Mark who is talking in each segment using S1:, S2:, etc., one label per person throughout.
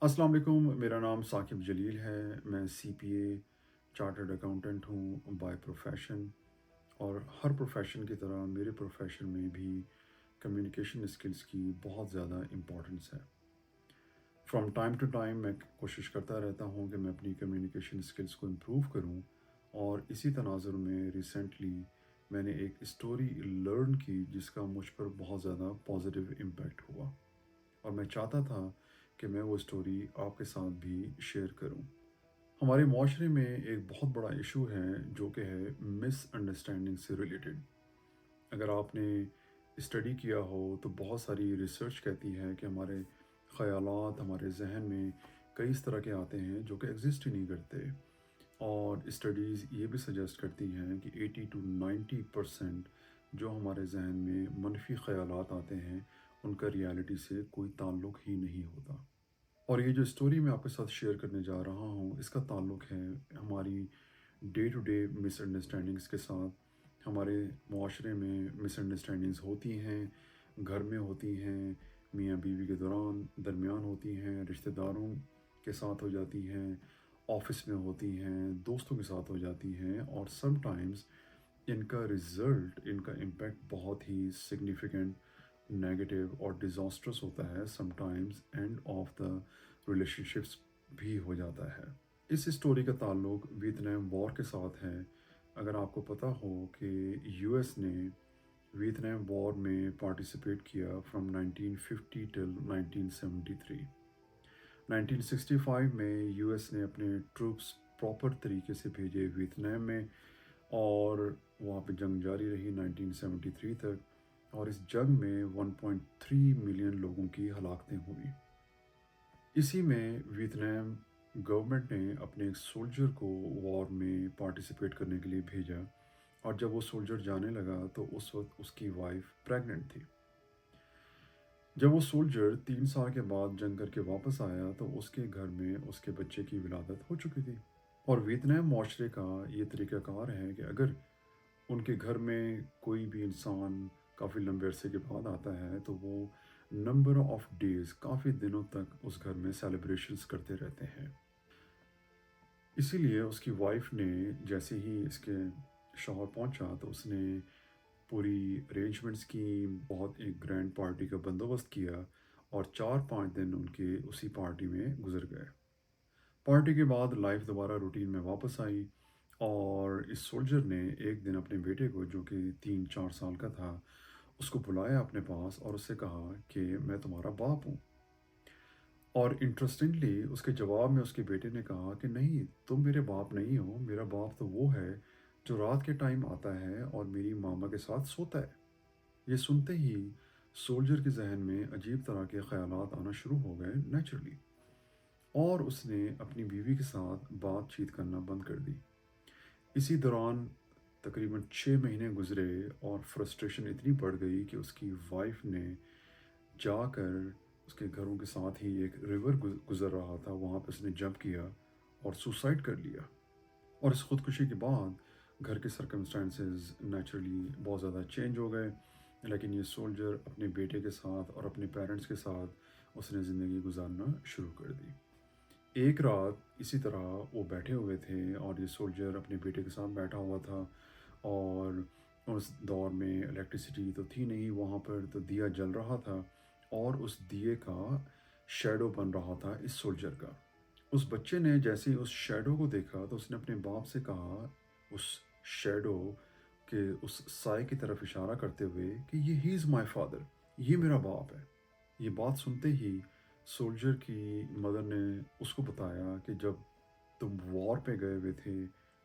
S1: السلام علیکم، میرا نام ثاقب جلیل ہے۔ میں سی پی اے چارٹرڈ اکاؤنٹنٹ ہوں بائی پروفیشن، اور ہر پروفیشن کی طرح میرے پروفیشن میں بھی کمیونیکیشن اسکلس کی بہت زیادہ امپورٹنس ہے۔ فرام ٹائم ٹو ٹائم میں کوشش کرتا رہتا ہوں کہ میں اپنی کمیونیکیشن اسکلس کو امپروو کروں، اور اسی تناظر میں ریسنٹلی میں نے ایک اسٹوری لرن کی جس کا مجھ پر بہت زیادہ پازیٹیو امپیکٹ ہوا، اور میں چاہتا تھا کہ میں وہ اسٹوری آپ کے ساتھ بھی شیئر کروں۔ ہمارے معاشرے میں ایک بہت بڑا ایشو ہے جو کہ ہے مس انڈرسٹینڈنگ سے ریلیٹڈ۔ اگر آپ نے اسٹڈی کیا ہو تو بہت ساری ریسرچ کہتی ہے کہ ہمارے خیالات ہمارے ذہن میں کئی اس طرح کے آتے ہیں جو کہ ایگزسٹ ہی نہیں کرتے، اور اسٹڈیز یہ بھی سجیسٹ کرتی ہیں کہ 80 to 90% جو ہمارے ذہن میں منفی خیالات آتے ہیں ان کا ریالٹی سے کوئی تعلق ہی نہیں ہوتا۔ اور یہ جو اسٹوری میں آپ کے ساتھ شیئر کرنے جا رہا ہوں اس کا تعلق ہے ہماری day to day misunderstandings کے ساتھ۔ ہمارے معاشرے میں مس انڈرسٹینڈنگس ہوتی ہیں، گھر میں ہوتی ہیں، میاں بیوی کے درمیان ہوتی ہیں، رشتہ داروں کے ساتھ ہو جاتی ہیں، آفس میں ہوتی ہیں، دوستوں کے ساتھ ہو جاتی ہیں، اور سم ٹائمز ان کا رزلٹ، ان کا امپیکٹ بہت ہی سگنیفیکنٹ، نیگیٹو اور ڈیزاسٹرس ہوتا ہے۔ Some times and of the relation ships بھی ہو جاتا ہے۔ اس اسٹوری کا تعلق ویتنام وار کے ساتھ ہے۔ اگر آپ کو پتہ ہو کہ یو ایس نے ویتنام وار میں پارٹیسپیٹ کیا فرام 1950 ٹل 1973۔ 1965 میں یو ایس نے اپنے ٹروپس پراپر طریقے سے بھیجے ویتنام میں، اور وہاں پہ جنگ جاری رہی 1973 تک، اور اس جنگ میں 1.3 ملین لوگوں کی ہلاکتیں ہوئیں۔ اسی میں ویتنام گورنمنٹ نے اپنے ایک سولجر کو وار میں پارٹیسپیٹ کرنے کے لیے بھیجا، اور جب وہ سولجر جانے لگا تو اس وقت اس کی وائف پریگننٹ تھی۔ جب وہ سولجر 3 سال کے بعد جنگ کر کے واپس آیا تو اس کے گھر میں اس کے بچے کی ولادت ہو چکی تھی۔ اور ویتنام معاشرے کا یہ طریقہ کار ہے کہ اگر ان کے گھر میں کوئی بھی انسان کافی لمبے عرصے کے بعد آتا ہے تو وہ نمبر آف ڈیز، کافی دنوں تک اس گھر میں سیلیبریشنز کرتے رہتے ہیں۔ اسی لیے اس کی وائف نے جیسے ہی اس کے شوہر پہنچا تو اس نے پوری ارینجمنٹس کی، بہت ایک گرینڈ پارٹی کا بندوبست کیا، اور 4 5 دن ان کے اسی پارٹی میں گزر گئے۔ پارٹی کے بعد لائف دوبارہ روٹین میں واپس آئی، اور اس سولجر نے ایک دن اپنے بیٹے کو جو کہ 3 4 سال کا تھا اس کو بلایا اپنے پاس، اور اس سے کہا کہ میں تمہارا باپ ہوں۔ اور انٹرسٹنگلی اس کے جواب میں اس کے بیٹے نے کہا کہ نہیں، تم میرے باپ نہیں ہو، میرا باپ تو وہ ہے جو رات کے ٹائم آتا ہے اور میری ماما کے ساتھ سوتا ہے۔ یہ سنتے ہی سولجر کے ذہن میں عجیب طرح کے خیالات آنا شروع ہو گئے نیچرلی، اور اس نے اپنی بیوی کے ساتھ بات چیت کرنا بند کر دی۔ اسی دوران تقریباً 6 مہینے گزرے، اور فرسٹریشن اتنی بڑھ گئی کہ اس کی وائف نے جا کر اس کے گھروں کے ساتھ ہی ایک ریور گزر رہا تھا، وہاں پہ اس نے جمپ کیا اور سوسائڈ کر لیا۔ اور اس خودکشی کے بعد گھر کے سرکمسٹانسز نیچرلی بہت زیادہ چینج ہو گئے، لیکن یہ سولجر اپنے بیٹے کے ساتھ اور اپنے پیرنٹس کے ساتھ اس نے زندگی گزارنا شروع کر دی۔ ایک رات اسی طرح وہ بیٹھے ہوئے تھے، اور یہ سولجر اپنے بیٹے کے ساتھ بیٹھا ہوا تھا، اور اس دور میں الیکٹریسٹی تو تھی نہیں وہاں پر، تو دیا جل رہا تھا، اور اس دیے کا شیڈو بن رہا تھا اس سولجر کا۔ اس بچے نے جیسے ہی اس شیڈو کو دیکھا تو اس نے اپنے باپ سے کہا، اس شیڈو کے اس سائے کی طرف اشارہ کرتے ہوئے کہ یہ ہی از مائی فادر، یہ میرا باپ ہے۔ یہ بات سنتے ہی سولجر کی مدر نے اس کو بتایا کہ جب تم وار پہ گئے ہوئے تھے،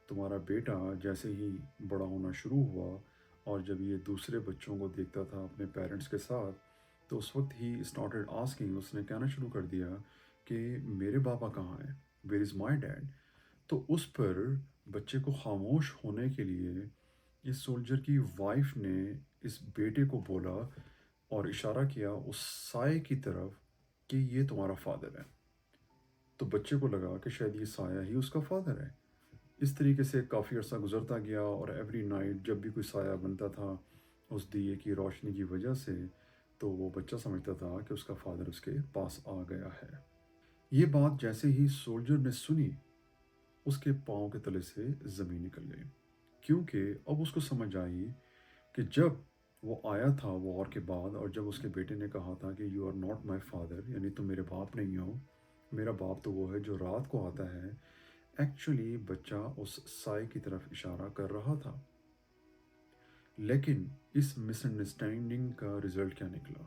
S1: تمہارا بیٹا جیسے ہی بڑا ہونا شروع ہوا اور جب یہ دوسرے بچوں کو دیکھتا تھا اپنے پیرنٹس کے ساتھ، تو اس وقت ہی اسٹارٹڈ آسکنگ، اس نے کہنا شروع کر دیا کہ میرے پاپا کہاں ہیں، ویئر از مائی ڈیڈ۔ تو اس پر بچے کو خاموش ہونے کے لیے اس سولجر کی وائف نے اس بیٹے کو بولا اور اشارہ کیا اس سائے کی طرف کہ یہ تمہارا فادر ہے۔ تو بچے کو لگا کہ شاید یہ سایہ ہی اس کا فادر ہے۔ اس طریقے سے کافی عرصہ گزرتا گیا، اور ایوری نائٹ جب بھی کوئی سایہ بنتا تھا اس دیے کی روشنی کی وجہ سے، تو وہ بچہ سمجھتا تھا کہ اس کا فادر اس کے پاس آ گیا ہے۔ یہ بات جیسے ہی سولجر نے سنی، اس کے پاؤں کے تلے سے زمین نکل گئی، کیونکہ اب اس کو سمجھ آئی کہ جب وہ آیا تھا وار کے بعد، اور جب اس کے بیٹے نے کہا تھا کہ you are not my father, یعنی تم میرے باپ نہیں ہو، میرا باپ تو وہ ہے جو رات کو آتا ہے، ایکچولی بچہ اس سائے کی طرف اشارہ کر رہا تھا۔ لیکن اس مس انڈرسٹینڈنگ کا رزلٹ کیا نکلا؟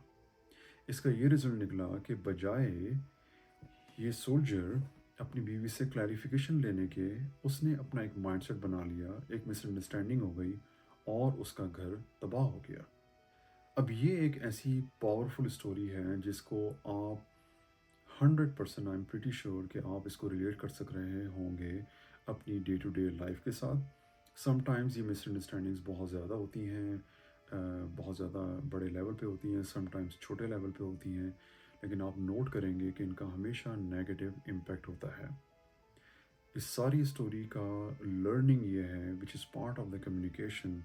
S1: اس کا یہ رزلٹ نکلا کہ بجائے یہ سولجر اپنی بیوی سے کلیریفیکیشن لینے کے، اس نے اپنا ایک مائنڈ سیٹ بنا لیا، ایک مس انڈرسٹینڈنگ ہو گئی اور اس کا گھر تباہ ہو گیا۔ اب یہ ایک ایسی پاورفل اسٹوری ہے جس کو آپ 100% آئی ایم پریٹی شیور کہ آپ اس کو ریلیٹ کر سک رہے ہوں گے اپنی ڈے ٹو ڈے لائف کے ساتھ۔ سم ٹائمز یہ مس انڈرسٹینڈنگز بہت زیادہ ہوتی ہیں، بہت زیادہ بڑے لیول پہ ہوتی ہیں، سم ٹائمز چھوٹے لیول پہ ہوتی ہیں، لیکن آپ نوٹ کریں گے کہ ان کا ہمیشہ نیگیٹو امپیکٹ ہوتا ہے۔ اس ساری اسٹوری کا لرننگ یہ ہے which is part of the communication,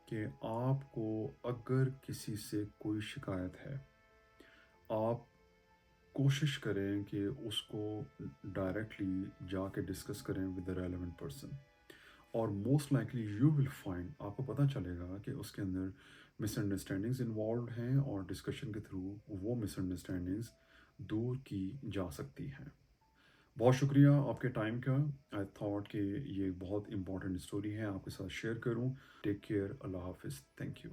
S1: کہ آپ کو اگر کسی سے کوئی شکایت ہے، آپ کوشش کریں کہ اس کو ڈائریکٹلی جا کے ڈسکس کریں ود دا ریلیونٹ پرسن، اور most likely you will find, آپ کو پتہ چلے گا کہ اس کے اندر مس انڈرسٹینڈنگز انوالوڈ ہیں، اور ڈسکشن کے تھرو وہ مس انڈرسٹینڈنگز دور کی جا سکتی ہیں۔ بہت شکریہ آپ کے ٹائم کا۔ آئی تھاٹ کہ یہ بہت امپورٹنٹ اسٹوری ہے، آپ کے ساتھ شیئر کروں۔ ٹیک کیئر، اللہ حافظ، تھینک یو۔